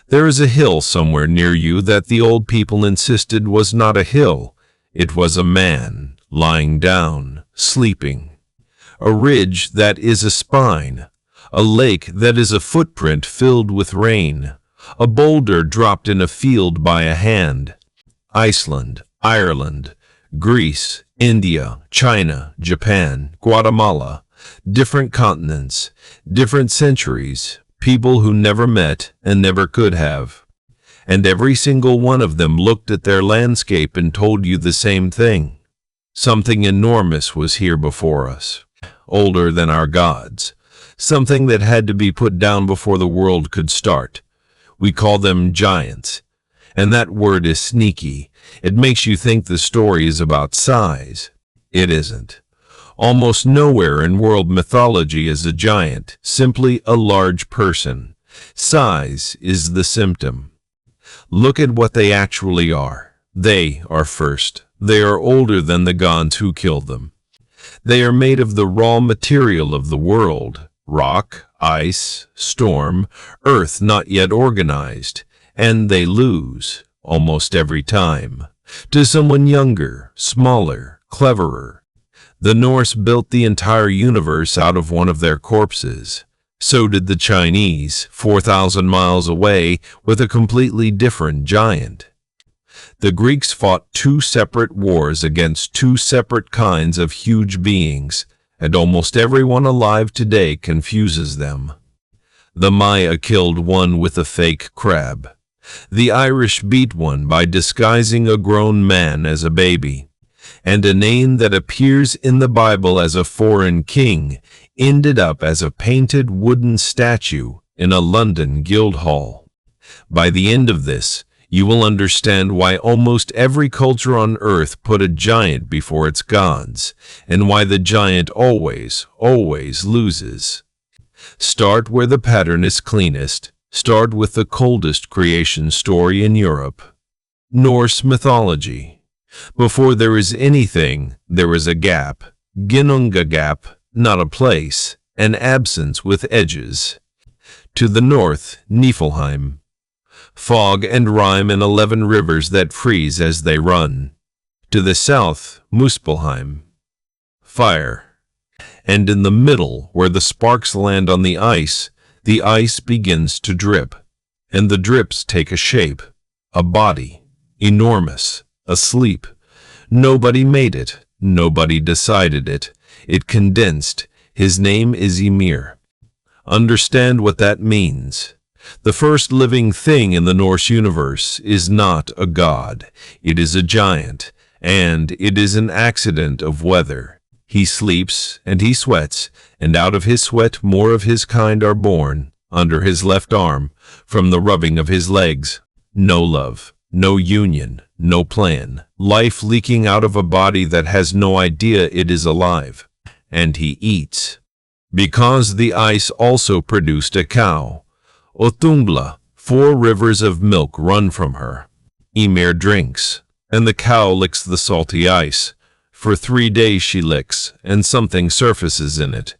There is a hill somewhere near you that the old people insisted was not a hill. It was a man, lying down, sleeping. A ridge that is a spine. A lake that is a footprint filled with rain. A boulder dropped in a field by a hand. Iceland, Ireland, Greece, India, China, Japan, Guatemala, different continents, different centuries, people who never met and never could have. And every single one of them looked at their landscape and told you the same thing. Something enormous was here before us, older than our gods, something that had to be put down before the world could start. We call them giants. And that word is sneaky. It makes you think the story is about size. It isn't. Almost nowhere in world mythology is a giant simply a large person. Size is the symptom. Look at what they actually are. They are first. They are older than the gods who killed them. They are made of the raw material of the world. Rock, ice, storm, earth not yet organized. And they lose, almost every time, to someone younger, smaller, cleverer. The Norse built the entire universe out of one of their corpses. So did the Chinese, 4,000 miles away, with a completely different giant. The Greeks fought two separate wars against two separate kinds of huge beings, and almost everyone alive today confuses them. The Maya killed one with a fake crab. The Irish beat one by disguising a grown man as a baby. And a name that appears in the Bible as a foreign king ended up as a painted wooden statue in a London guild hall. By the end of this, you will understand why almost every culture on earth put a giant before its gods, and why the giant always loses. Start where the pattern is cleanest. Start with the coldest creation story in Europe. Norse mythology. Before there is anything, there is a gap. Ginnunga gap, not a place, an absence with edges. To the north, Niflheim. Fog and rime and 11 rivers that freeze as they run. To the south, Muspelheim. Fire. And in the middle, where the sparks land on the ice begins to drip, and the drips take a shape, a body, enormous, asleep. Nobody made it, nobody decided it. It condensed. His name is Ymir. Understand what that means. The first living thing in the Norse universe is not a god. It is a giant, and it is an accident of weather. He sleeps, and he sweats, and out of his sweat more of his kind are born, under his left arm, from the rubbing of his legs. No love, no union, no plan, life leaking out of a body that has no idea it is alive. And he eats. Because the ice also produced a cow. Othungla, 4 rivers of milk run from her. Ymir drinks, and the cow licks the salty ice. For 3 days she licks, and something surfaces in it.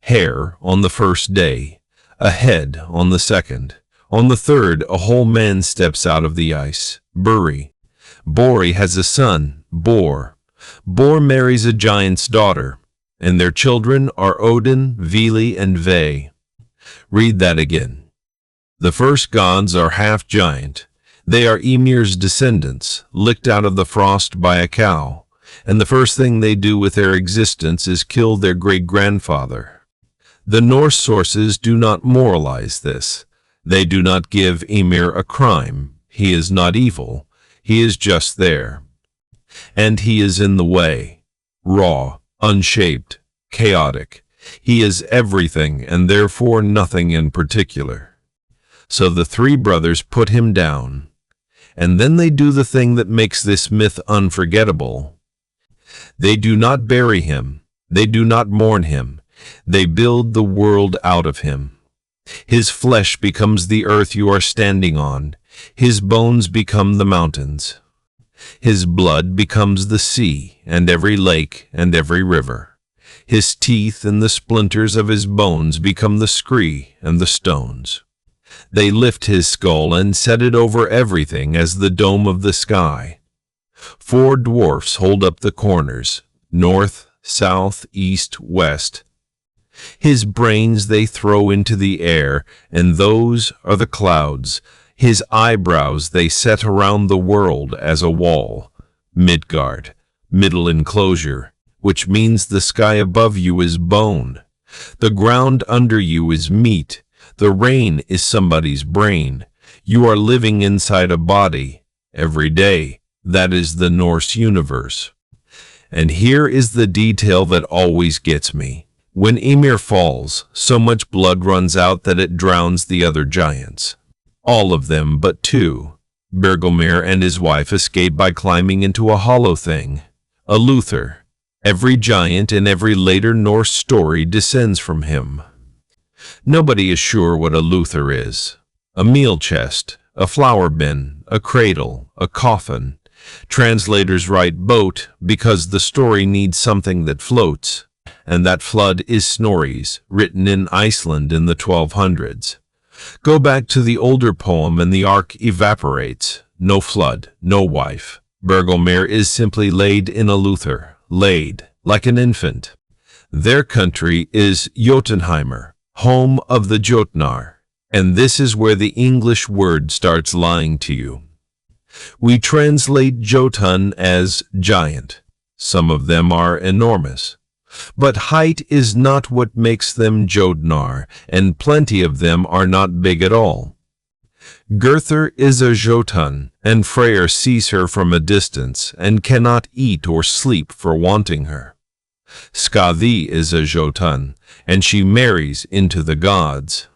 Hair on the first day, a head on the second. On the third, a whole man steps out of the ice. Buri. Bori has a son, Bor. Bor marries a giant's daughter, and their children are Odin, Vili, and Ve. Read that again. The first gods are half giant. They are Ymir's descendants, licked out of the frost by a cow. And the first thing they do with their existence is kill their great-grandfather. The Norse sources do not moralize this. They do not give Ymir a crime. He is not evil. He is just there. And he is in the way. Raw, unshaped, chaotic. He is everything and therefore nothing in particular. So the 3 brothers put him down. And then they do the thing that makes this myth unforgettable. They do not bury him. They do not mourn him. They build the world out of him. His flesh becomes the earth you are standing on. His bones become the mountains. His blood becomes the sea and every lake and every river. His teeth and the splinters of his bones become the scree and the stones. They lift his skull and set it over everything as the dome of the sky. 4 dwarfs hold up the corners, north, south, east, west. His brains they throw into the air, and those are the clouds. His eyebrows they set around the world as a wall. Midgard, middle enclosure, which means the sky above you is bone. The ground under you is meat. The rain is somebody's brain. You are living inside a body every day. That is the Norse universe. And here is the detail that always gets me. When Ymir falls, so much blood runs out that it drowns the other giants. All of them but 2. Bergelmir and his wife escape by climbing into a hollow thing, a Luther. Every giant in every later Norse story descends from him. Nobody is sure what a Luther is. A meal chest, a flour bin, a cradle, a coffin. Translators write boat because the story needs something that floats, and that flood is Snorri's, written in Iceland in the 1200s. Go back to the older poem and the ark evaporates. No flood, no wife. Bergelmir is simply laid in a Luther, laid, like an infant. Their country is Jotunheimr, home of the Jotnar, and this is where the English word starts lying to you. We translate Jotun as giant. Some of them are enormous. But height is not what makes them Jotnar, and plenty of them are not big at all. Gerther is a Jotun, and Freyr sees her from a distance, and cannot eat or sleep for wanting her. Skathi is a Jotun, and she marries into the gods.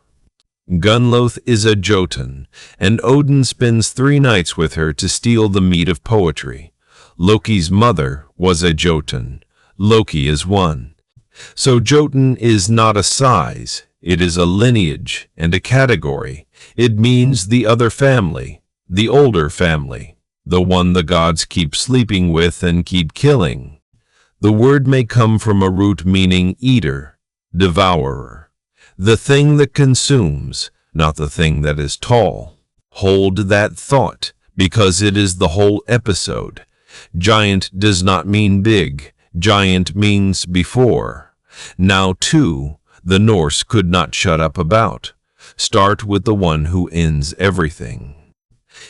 Gunnloth is a Jotun, and Odin spends 3 nights with her to steal the meat of poetry. Loki's mother was a Jotun. Loki is one. So Jotun is not a size, it is a lineage and a category. It means the other family, the older family, the one the gods keep sleeping with and keep killing. The word may come from a root meaning eater, devourer, the thing that consumes, not the thing that is tall. Hold that thought, because it is the whole episode. Giant does not mean big. Giant means before. Now, too, the Norse could not shut up about. Start with the one who ends everything.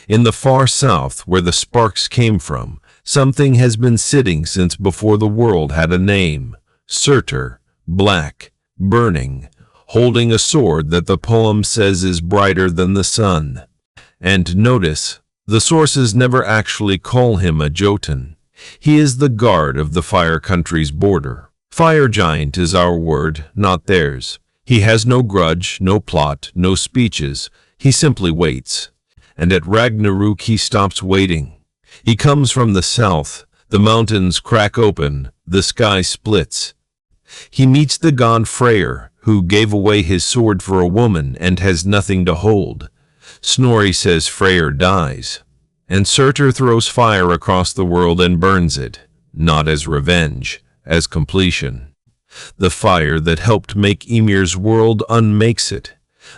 In the far south, where the sparks came from, something has been sitting since before the world had a name. Surtur, black, burning, holding a sword that the poem says is brighter than the sun. And notice, the sources never actually call him a Jotun. He is the guard of the fire country's border. Fire giant is our word, not theirs. He has no grudge, no plot, no speeches. He simply waits. And at Ragnarok he stops waiting. He comes from the south. The mountains crack open. The sky splits. He meets the god Freyr, who gave away his sword for a woman and has nothing to hold. Snorri says Freyr dies. And Surtur throws fire across the world and burns it, not as revenge, as completion. The fire that helped make Ymir's world unmakes it.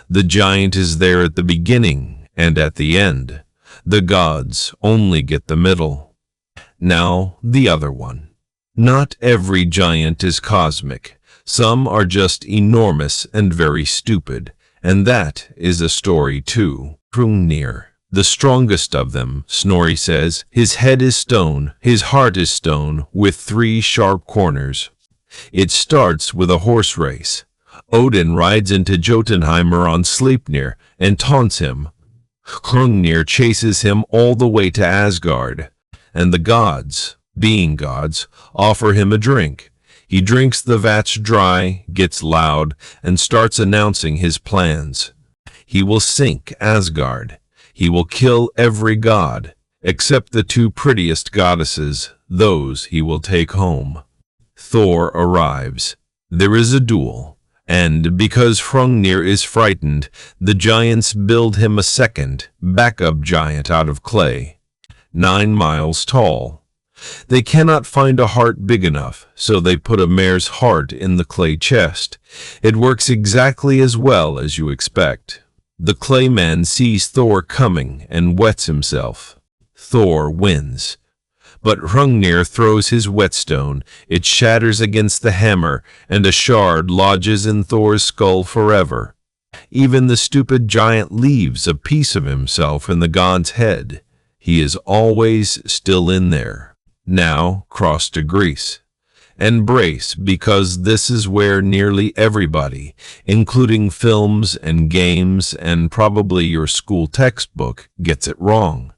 The giant is there at the beginning and at the end. The gods only get the middle. Now, the other one. Not every giant is cosmic. Some are just enormous and very stupid, and that is a story too. Hrungnir, the strongest of them, Snorri says, his head is stone, his heart is stone, with 3 sharp corners. It starts with a horse race. Odin rides into Jotunheimr on Sleipnir and taunts him. Hrungnir chases him all the way to Asgard, and the gods, being gods, offer him a drink. He drinks the vats dry, gets loud, and starts announcing his plans. He will sink Asgard. He will kill every god, except the 2 prettiest goddesses. Those he will take home. Thor arrives. There is a duel, and because Hrungnir is frightened, the giants build him a second, backup giant out of clay, 9 miles tall. They cannot find a heart big enough, so they put a mare's heart in the clay chest. It works exactly as well as you expect. The clay man sees Thor coming and wets himself. Thor wins. But Hrungnir throws his whetstone, it shatters against the hammer, and a shard lodges in Thor's skull forever. Even the stupid giant leaves a piece of himself in the god's head. He is always still in there. Now cross to Greece. And brace, because this is where nearly everybody, including films and games and probably your school textbook, gets it wrong.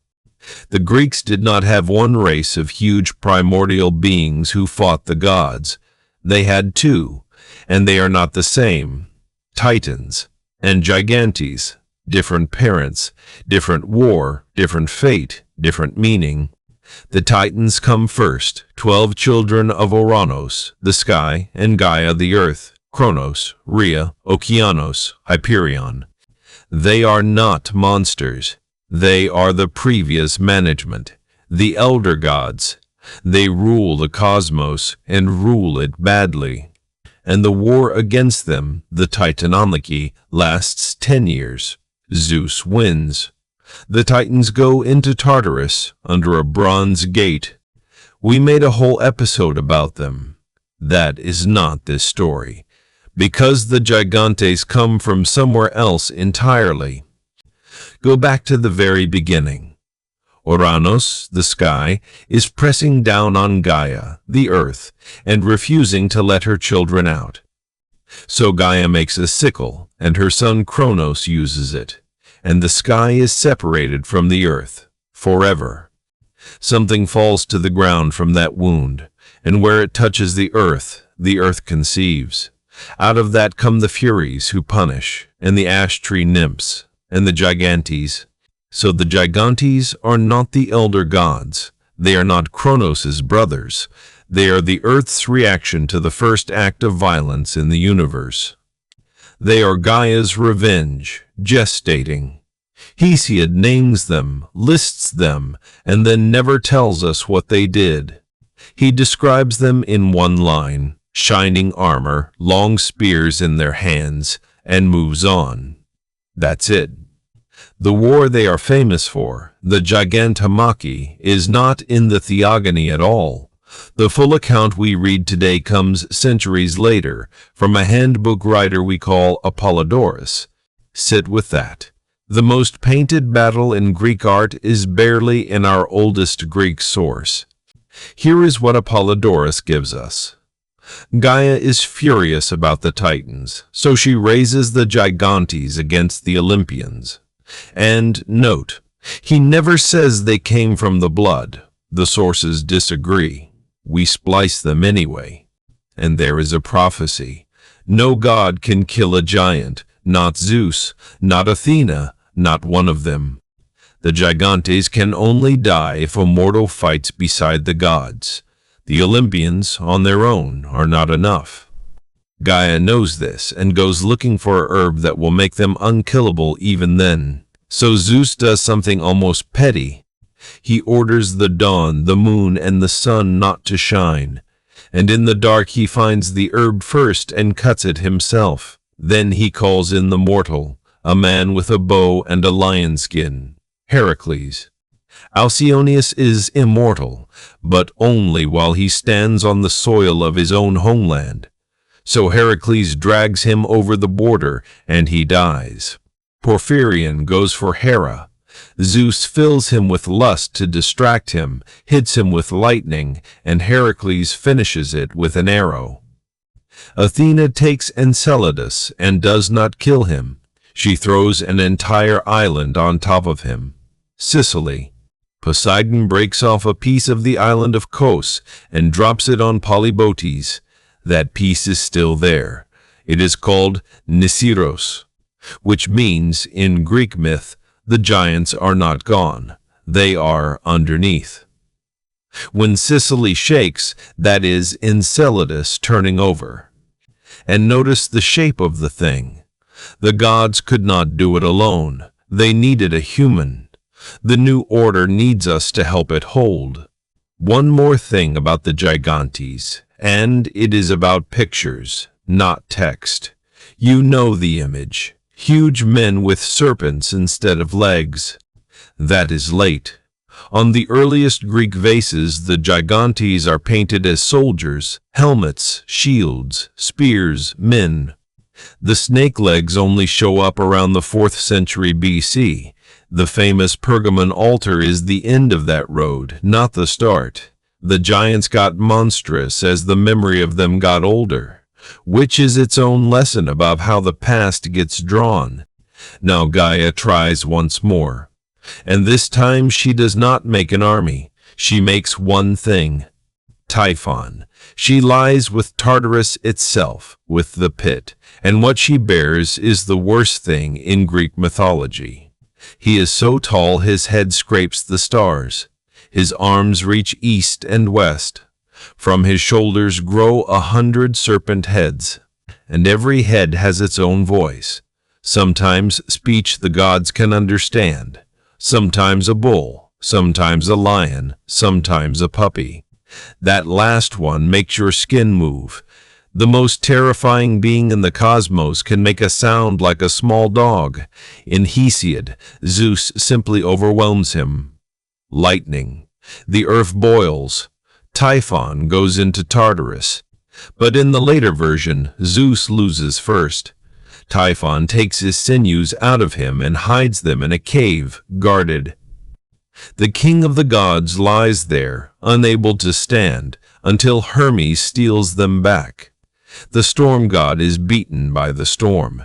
The Greeks did not have one race of huge primordial beings who fought the gods. They had two, and they are not the same. Titans and gigantes, different parents, different war, different fate, different meaning. The Titans come first, 12 children of Ouranos, the sky, and Gaia, the earth, Kronos, Rhea, Okeanos, Hyperion. They are not monsters. They are the previous management, the elder gods. They rule the cosmos and rule it badly. And the war against them, the typhon, lasts 10 years. Zeus wins. The Titans go into Tartarus under a bronze gate. We made a whole episode about them. That is not this story, because the gigantes come from somewhere else entirely. Go back to the very beginning. Ouranos, the sky, is pressing down on Gaia, the earth, and refusing to let her children out. So Gaia makes a sickle, and her son Kronos uses it, and the sky is separated from the earth, forever. Something falls to the ground from that wound, and where it touches the earth conceives. Out of that come the Furies who punish, and the ash tree nymphs, and the gigantes. So the gigantes are not the elder gods. They are not Kronos' brothers. They are the earth's reaction to the first act of violence in the universe. They are Gaia's revenge, gestating. Hesiod names them, lists them, and then never tells us what they did. He describes them in one line, shining armor, long spears in their hands, and moves on. That's it. The war they are famous for, the gigantomachy, is not in the Theogony at all. The full account we read today comes centuries later from a handbook writer we call Apollodorus. Sit with that. The most painted battle in Greek art is barely in our oldest Greek source. Here is what Apollodorus gives us. Gaia is furious about the Titans, so she raises the gigantes against the Olympians. And note, he never says they came from the blood. The sources disagree. We splice them anyway. And there is a prophecy. No god can kill a giant, not Zeus, not Athena, not one of them. The gigantes can only die if a mortal fights beside the gods. The Olympians, on their own, are not enough. Gaia knows this and goes looking for a herb that will make them unkillable even then. So Zeus does something almost petty. He orders the dawn, the moon, and the sun not to shine. And in the dark he finds the herb first and cuts it himself. Then he calls in the mortal, a man with a bow and a lion skin, Heracles. Alcyoneus is immortal, but only while he stands on the soil of his own homeland. So Heracles drags him over the border, and he dies. Porphyrion goes for Hera. Zeus fills him with lust to distract him, hits him with lightning, and Heracles finishes it with an arrow. Athena takes Enceladus and does not kill him. She throws an entire island on top of him. Sicily. Poseidon breaks off a piece of the island of Kos and drops it on Polybotes. That piece is still there. It is called Nisiros, which means, in Greek myth, the giants are not gone. They are underneath. When Sicily shakes, that is Enceladus turning over. And notice the shape of the thing. The gods could not do it alone. They needed a human. The new order needs us to help it hold. One more thing about the gigantes, and it is about pictures, not text. You know the image. huge men with serpents instead of legs. That is late. On the earliest Greek vases, the gigantes are painted as soldiers, helmets, shields, spears, men. The snake legs only show up around the 4th century BC. The famous Pergamon altar is the end of that road, not the start. The giants got monstrous as the memory of them got older, which is its own lesson about how the past gets drawn. Now Gaia tries once more, and this time she does not make an army. She makes one thing: Typhon. She lies with Tartarus itself, with the pit, and what she bears is the worst thing in Greek mythology. He is so tall his head scrapes the stars. His arms reach east and west. From his shoulders grow 100 serpent heads, and every head has its own voice. Sometimes speech the gods can understand, sometimes a bull, sometimes a lion, sometimes a puppy. That last one makes your skin move. The most terrifying being in the cosmos can make a sound like a small dog. In Hesiod, Zeus simply overwhelms him. Lightning. The earth boils. Typhon goes into Tartarus. But in the later version, Zeus loses first. Typhon takes his sinews out of him and hides them in a cave, guarded. The king of the gods lies there, unable to stand, until Hermes steals them back. The storm god is beaten by the storm.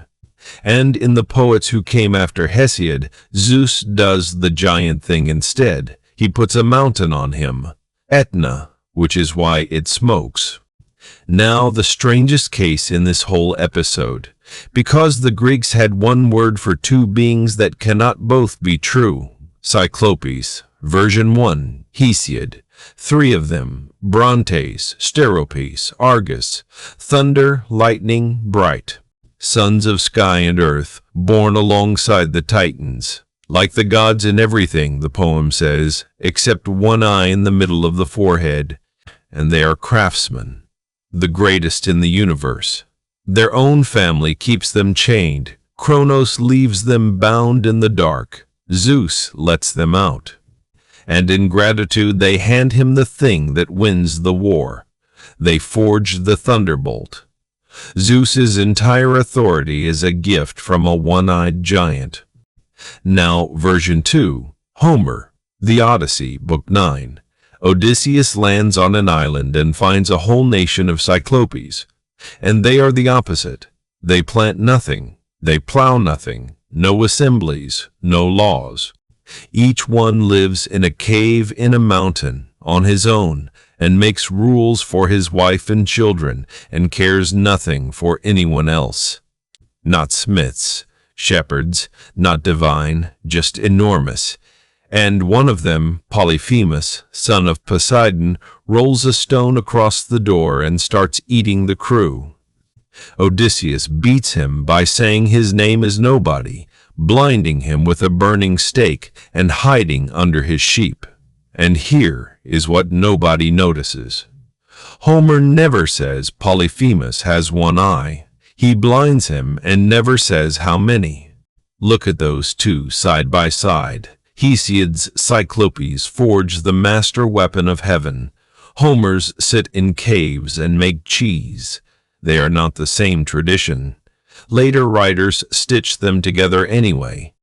And in the poets who came after Hesiod, Zeus does the giant thing instead. He puts a mountain on him, Etna, which is why it smokes. Now the strangest case in this whole episode, because the Greeks had one word for two beings that cannot both be true. Cyclops, version 1, Hesiod, 3 of them, Brontes, Steropes, Argus, thunder, lightning, bright, sons of sky and earth, born alongside the Titans. Like the gods in everything, the poem says, except one eye in the middle of the forehead, and they are craftsmen, the greatest in the universe. Their own family keeps them chained. Kronos leaves them bound in the dark. Zeus lets them out. And in gratitude they hand him the thing that wins the war. They forge the thunderbolt. Zeus's entire authority is a gift from a one-eyed giant. Now, version 2, Homer, The Odyssey, Book 9. Odysseus lands on an island and finds a whole nation of Cyclopes. And they are the opposite. They plant nothing. They plow nothing. No assemblies, no laws. Each one lives in a cave in a mountain on his own and makes rules for his wife and children and cares nothing for anyone else. Not smiths, shepherds, not divine, just enormous. And one of them, Polyphemus, son of Poseidon, rolls a stone across the door and starts eating the crew. Odysseus beats him by saying his name is nobody, blinding him with a burning stake and hiding under his sheep. And here is what nobody notices. Homer never says Polyphemus has one eye. He blinds him and never says how many. Look at those two side by side. Hesiod's Cyclopes forge the master weapon of heaven. Homer's sit in caves and make cheese. They are not the same tradition. Later writers stitch them together anyway.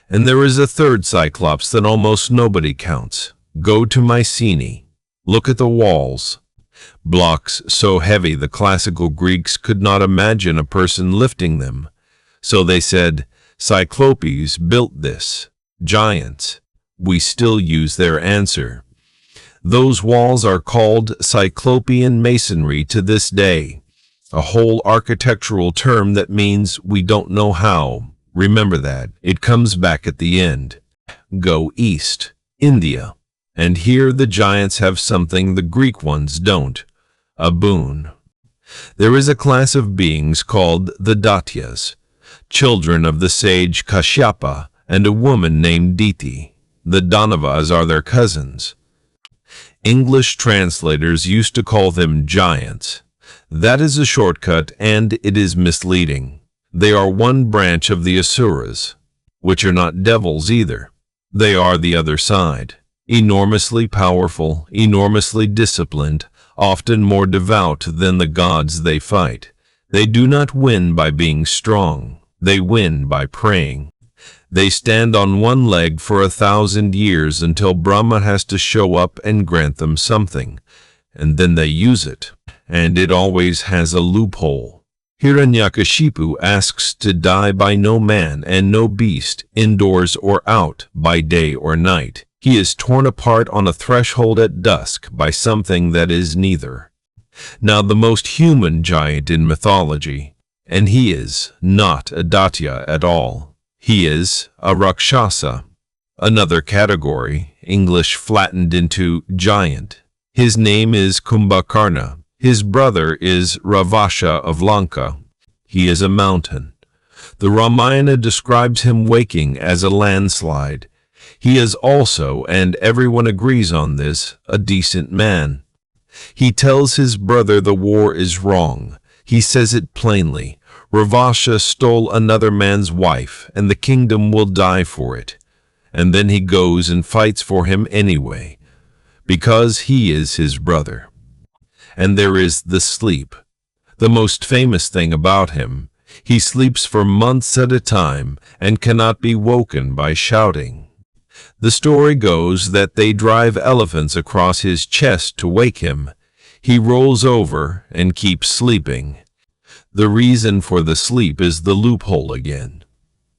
And there is a third Cyclops that almost nobody counts. Go to Mycenae. Look at the walls. Blocks so heavy the classical Greeks could not imagine a person lifting them. So they said, Cyclopes built this. Giants. We still use their answer. Those walls are called Cyclopean masonry to this day. A whole architectural term that means we don't know how. Remember that. It comes back at the end. Go east. India. And here the giants have something the Greek ones don't. A boon. There is a class of beings called the Datyas, children of the sage Kashyapa and a woman named Diti. The Danavas are their cousins. English translators used to call them giants. That is a shortcut, and it is misleading. They are one branch of the asuras, which are not devils either. They are the other side, enormously powerful, enormously disciplined, often more devout than the gods they fight. They do not win by being strong. They win by praying. They stand on one leg for 1,000 years until Brahma has to show up and grant them something, and then they use it, and it always has a loophole. Hiranyakashipu asks to die by no man and no beast, indoors or out, by day or night. He is torn apart on a threshold at dusk by something that is neither. Now the most human giant in mythology, and he is not a Datya at all. He is a Rakshasa, another category, English flattened into giant. His name is Kumbhakarna. His brother is Ravasha of Lanka. He is a mountain. The Ramayana describes him waking as a landslide. He is also, and everyone agrees on this, a decent man. He tells his brother the war is wrong. He says it plainly. Ravasha stole another man's wife, and the kingdom will die for it. And then he goes and fights for him anyway, because he is his brother. And there is the sleep, the most famous thing about him. He sleeps for months at a time and cannot be woken by shouting. The story goes that they drive elephants across his chest to wake him. He rolls over and keeps sleeping. The reason for the sleep is the loophole again.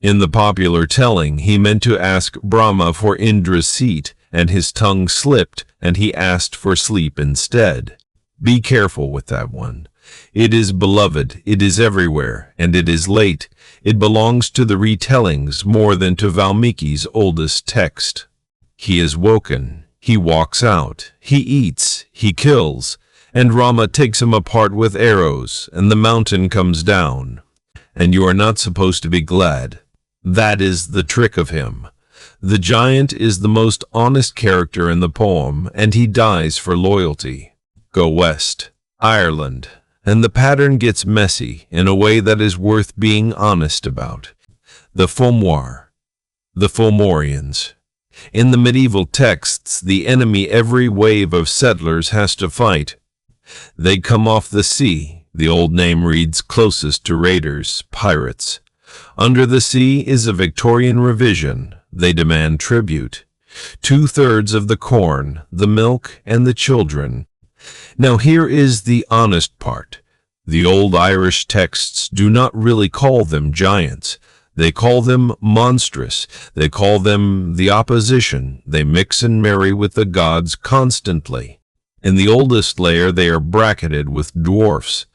In the popular telling, he meant to ask Brahma for Indra's seat, and his tongue slipped, and he asked for sleep instead. Be careful with that one. It is beloved, it is everywhere, and it is late. It belongs to the retellings more than to Valmiki's oldest text. He is woken, he walks out, he eats, he kills, and Rama takes him apart with arrows, and the mountain comes down. And you are not supposed to be glad. That is the trick of him. The giant is the most honest character in the poem, and he dies for loyalty. Go west, Ireland, and the pattern gets messy in a way that is worth being honest about. The Fomor, the Fomorians. In the medieval texts, the enemy every wave of settlers has to fight. They come off the sea. The old name reads closest to raiders, pirates. Under the sea is a Victorian revision. They demand tribute. 2/3 of the corn, the milk, and the children. Now here is the honest part. The old Irish texts do not really call them giants. They call them monstrous. They call them the opposition. They mix and marry with the gods constantly. In the oldest layer they are bracketed with dwarfs.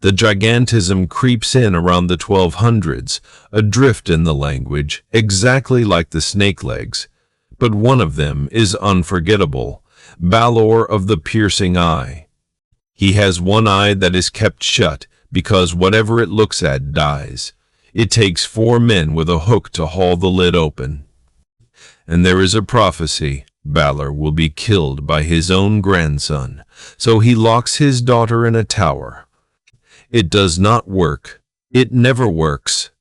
The gigantism creeps in around the 1200s, adrift in the language, exactly like the snake legs. But one of them is unforgettable. Balor of the piercing eye. He has one eye that is kept shut, because whatever it looks at dies. It takes 4 men with a hook to haul the lid open. And there is a prophecy. Balor will be killed by his own grandson, so he locks his daughter in a tower. It does not work. It never works.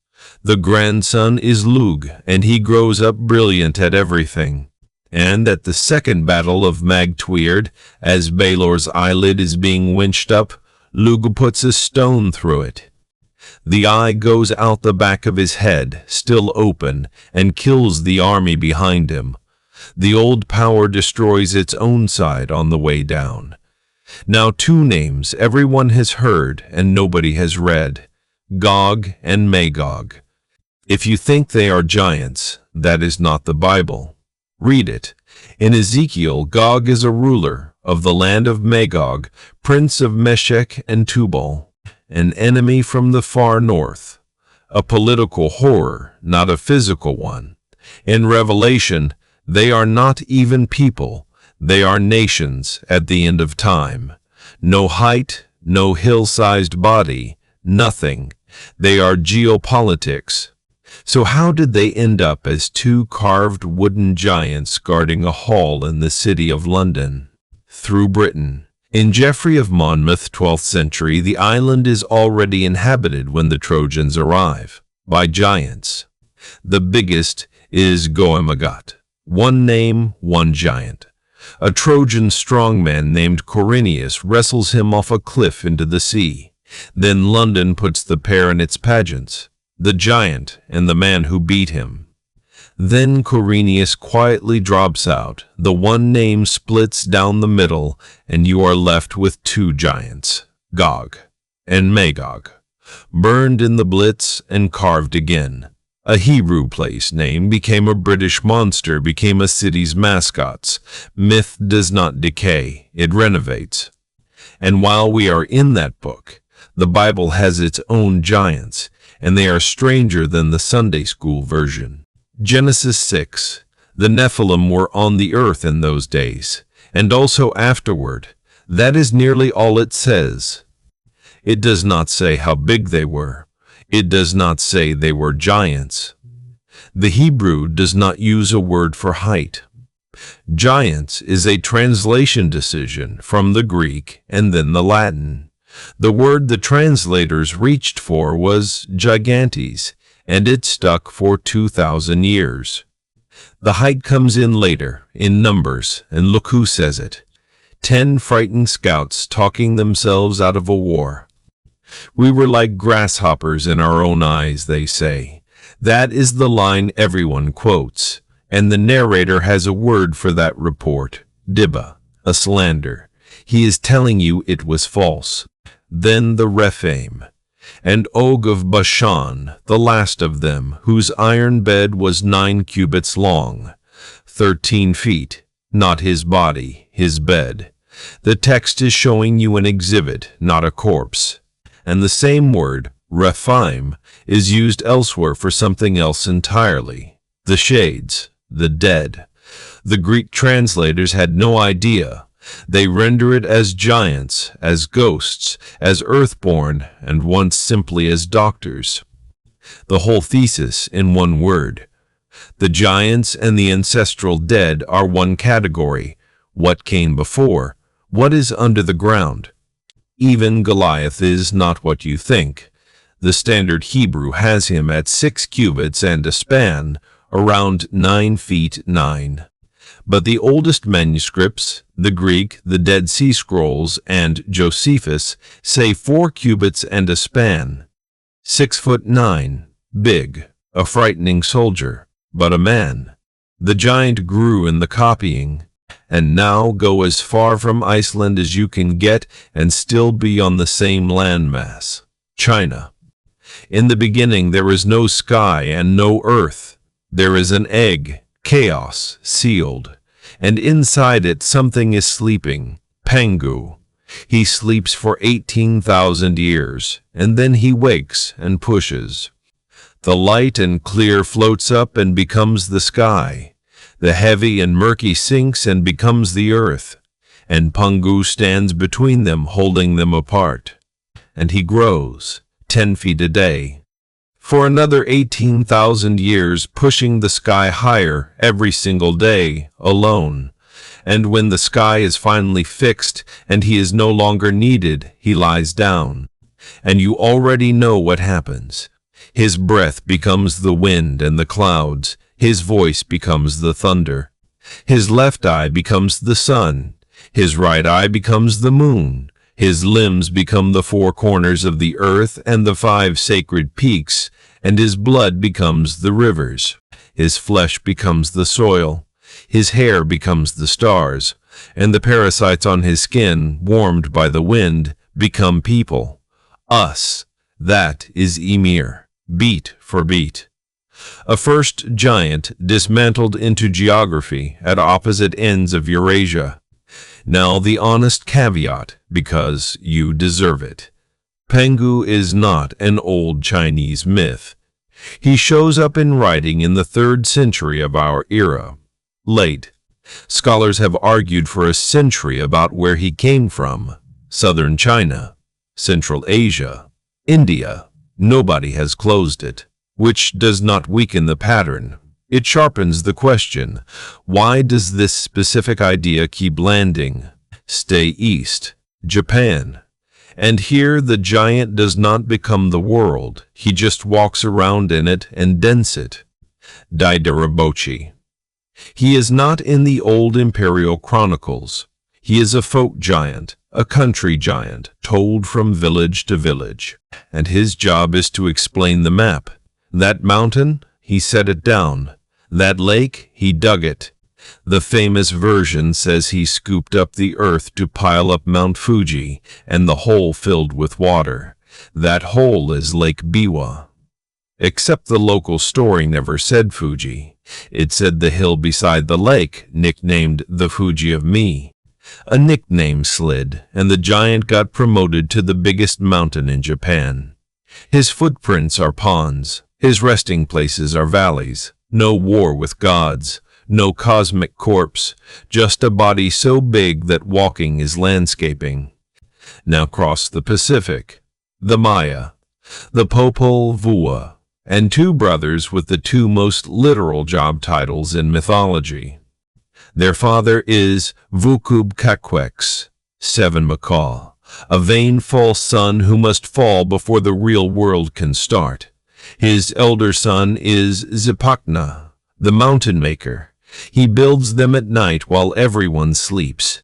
The grandson is Lug, and he grows up brilliant at everything. And at the second battle of Magtweird, as Balor's eyelid is being winched up, Lug puts a stone through it. The eye goes out the back of his head, still open, and kills the army behind him. The old power destroys its own side on the way down. Now 2 names everyone has heard and nobody has read, Gog and Magog. If you think they are giants, that is not the Bible. Read it. In Ezekiel, Gog is a ruler of the land of Magog, prince of Meshech and Tubal, an enemy from the far north. A political horror, not a physical one. In Revelation, they are not even people. They are nations at the end of time. No height, no hill-sized body, nothing. They are geopolitics. So how did they end up as 2 carved wooden giants guarding a hall in the city of London? Through Britain. In Geoffrey of Monmouth, 12th century, the island is already inhabited when the Trojans arrive, by giants. The biggest is Goemagat. One name, one giant. A Trojan strongman named Corinius wrestles him off a cliff into the sea. Then London puts the pair in its pageants, the giant and the man who beat him. Then Corinius quietly drops out, the one name splits down the middle, and you are left with two giants, Gog and Magog, burned in the blitz and carved again. A Hebrew place name became a British monster, became a city's mascots. Myth does not decay, it renovates. And while we are in that book, the Bible has its own giants, and they are stranger than the Sunday school version. Genesis 6. The Nephilim were on the earth in those days, and also afterward. That is nearly all it says. It does not say how big they were. It does not say they were giants. The Hebrew does not use a word for height. Giants is a translation decision from the Greek and then the Latin. The word the translators reached for was gigantes, and it stuck for 2,000 years. The height comes in later, in Numbers, and look who says it. 10 frightened scouts talking themselves out of a war. We were like grasshoppers in our own eyes, they say. That is the line everyone quotes, and the narrator has a word for that report, dibba, a slander. He is telling you it was false. Then the Rephaim, and Og of Bashan, the last of them, whose iron bed was 9 cubits long, 13 feet, not his body, his bed. The text is showing you an exhibit, not a corpse. And the same word, Rephaim, is used elsewhere for something else entirely. The shades, the dead. The Greek translators had no idea. They render it as giants, as ghosts, as earthborn, and once simply as doctors. The whole thesis in one word. The giants and the ancestral dead are one category. What came before? What is under the ground? Even Goliath is not what you think. The standard Hebrew has him at 6 cubits and a span, around 9 feet 9. But the oldest manuscripts, the Greek, the Dead Sea Scrolls, and Josephus, say 4 cubits and a span. 6'9", big, a frightening soldier, but a man. The giant grew in the copying. And now go as far from Iceland as you can get and still be on the same landmass. China. In the beginning there is no sky and no earth. There is an egg, chaos, sealed. And inside it something is sleeping, pangu. He sleeps for 18,000 years, and then he wakes and pushes. The light and clear floats up and becomes the sky. The heavy and murky sinks and becomes the earth, and Pangu stands between them, holding them apart. And he grows, 10 feet a day, for another 18,000 years, pushing the sky higher every single day, alone. And when the sky is finally fixed and he is no longer needed, he lies down. And you already know what happens. His breath becomes the wind and the clouds. His voice becomes the thunder. His left eye becomes the sun. His right eye becomes the moon. His limbs become the 4 corners of the earth and the 5 sacred peaks, and his blood becomes the rivers. His flesh becomes the soil. His hair becomes the stars, and the parasites on his skin, warmed by the wind, become people. Us. That is Ymir, beat for beat. A first giant dismantled into geography at opposite ends of Eurasia. Now the honest caveat, because you deserve it. Pangu is not an old Chinese myth. He shows up in writing in the 3rd century of our era. Late. Scholars have argued for a century about where he came from. Southern China, Central Asia, India. Nobody has closed it. Which does not weaken the pattern. It sharpens the question. Why does this specific idea keep landing? Stay east. Japan. And here the giant does not become the world, he just walks around in it and dents it. Daidarabocchi. He is not in the old imperial chronicles. He is a folk giant, a country giant, told from village to village. And his job is to explain the map. That mountain, he set it down. That lake, he dug it. The famous version says he scooped up the earth to pile up Mount Fuji, and the hole filled with water. That hole is Lake Biwa. Except the local story never said Fuji. It said the hill beside the lake, nicknamed the Fuji of Me. A nickname slid, and the giant got promoted to the biggest mountain in Japan. His footprints are ponds. His resting places are valleys. No war with gods. No cosmic corpse. Just a body so big that walking is landscaping. Now cross the Pacific. The Maya. The Popol Vuh. And two brothers with the two most literal job titles in mythology. Their father is Vukub-Kakwex, Seven Macaw, a vain false son who must fall before the real world can start. His elder son is Zipakna, the mountain maker. He builds them at night while everyone sleeps.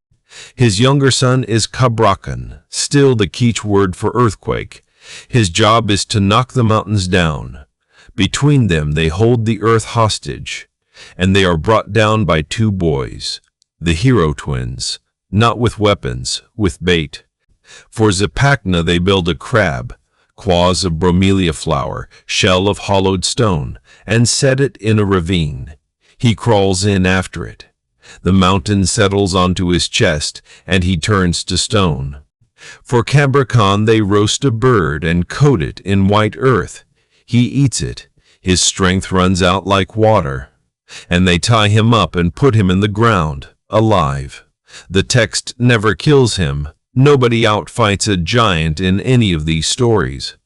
His younger son is Kabrakan, still the Keech word for earthquake. His job is to knock the mountains down. Between them they hold the earth hostage, and they are brought down by two boys, the hero twins, not with weapons, with bait. For Zipakna they build a crab, claws of bromelia flower, shell of hollowed stone, and set it in a ravine. He crawls in after it. The mountain settles onto his chest, and he turns to stone. For Kabrakan they roast a bird and coat it in white earth. He eats it. His strength runs out like water. And they tie him up and put him in the ground, alive. The text never kills him. Nobody outfights a giant in any of these stories.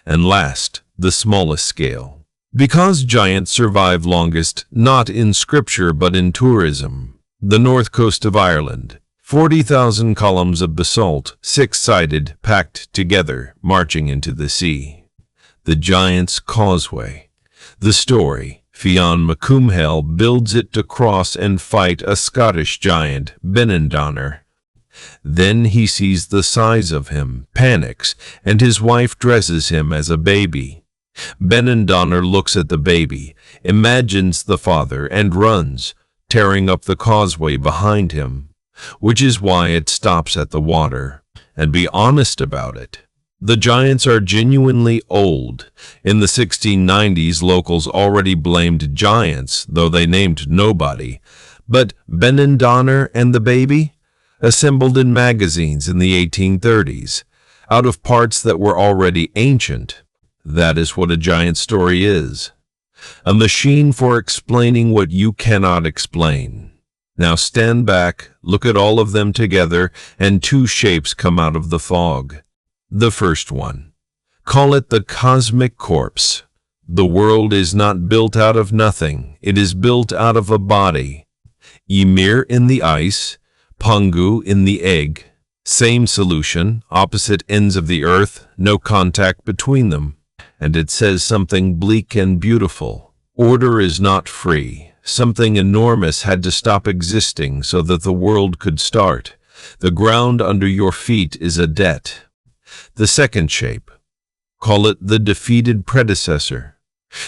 And last, the smallest scale. Because giants survive longest, not in scripture but in tourism. The north coast of Ireland. 40,000 columns of basalt, six-sided, packed together, marching into the sea. The Giant's Causeway. The story, Fionn McCumhale builds it to cross and fight a Scottish giant, Benandonner. Then he sees the size of him, panics, and his wife dresses him as a baby. Benandonner looks at the baby, imagines the father, and runs, tearing up the causeway behind him, which is why it stops at the water. And be honest about it. The giants are genuinely old. In the 1690s, locals already blamed giants, though they named nobody. But Benandonner and the baby? Assembled in magazines in the 1830s, out of parts that were already ancient. That is what a giant story is. A machine for explaining what you cannot explain. Now stand back, look at all of them together, and two shapes come out of the fog. The first one. Call it the cosmic corpse. The world is not built out of nothing. It is built out of a body. Ymir in the ice, pangu in the egg. Same solution, opposite ends of the earth, no contact between them. And it says something bleak and beautiful. Order is not free. Something enormous had to stop existing so that the world could start. The ground under your feet is a debt. The second shape. Call it the defeated predecessor.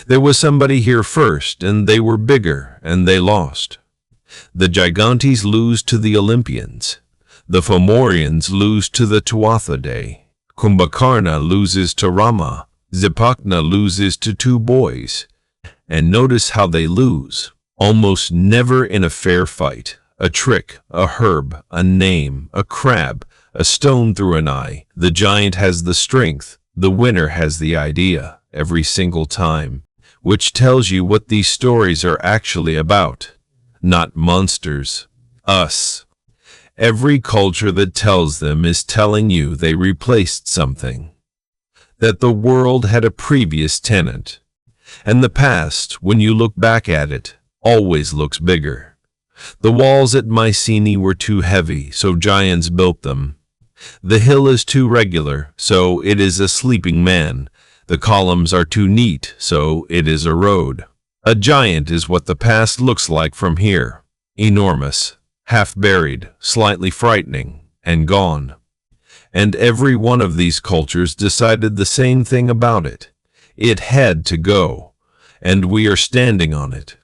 There was somebody here first, and they were bigger, and they lost. The Gigantes lose to the Olympians. The Fomorians lose to the Tuathadae. Kumbhakarna loses to Rama. Zipakna loses to two boys. And notice how they lose. Almost never in a fair fight. A trick, a herb, a name, a crab, a stone through an eye. The giant has the strength. The winner has the idea, every single time. Which tells you what these stories are actually about. Not monsters. Us. Every culture that tells them is telling you they replaced something. That the world had a previous tenant. And the past, when you look back at it, always looks bigger. The walls at Mycenae were too heavy, so giants built them. The hill is too regular, so it is a sleeping man. The columns are too neat, so it is a road. A giant is what the past looks like from here. Enormous, half-buried, slightly frightening, and gone. And every one of these cultures decided the same thing about it. It had to go, and we are standing on it.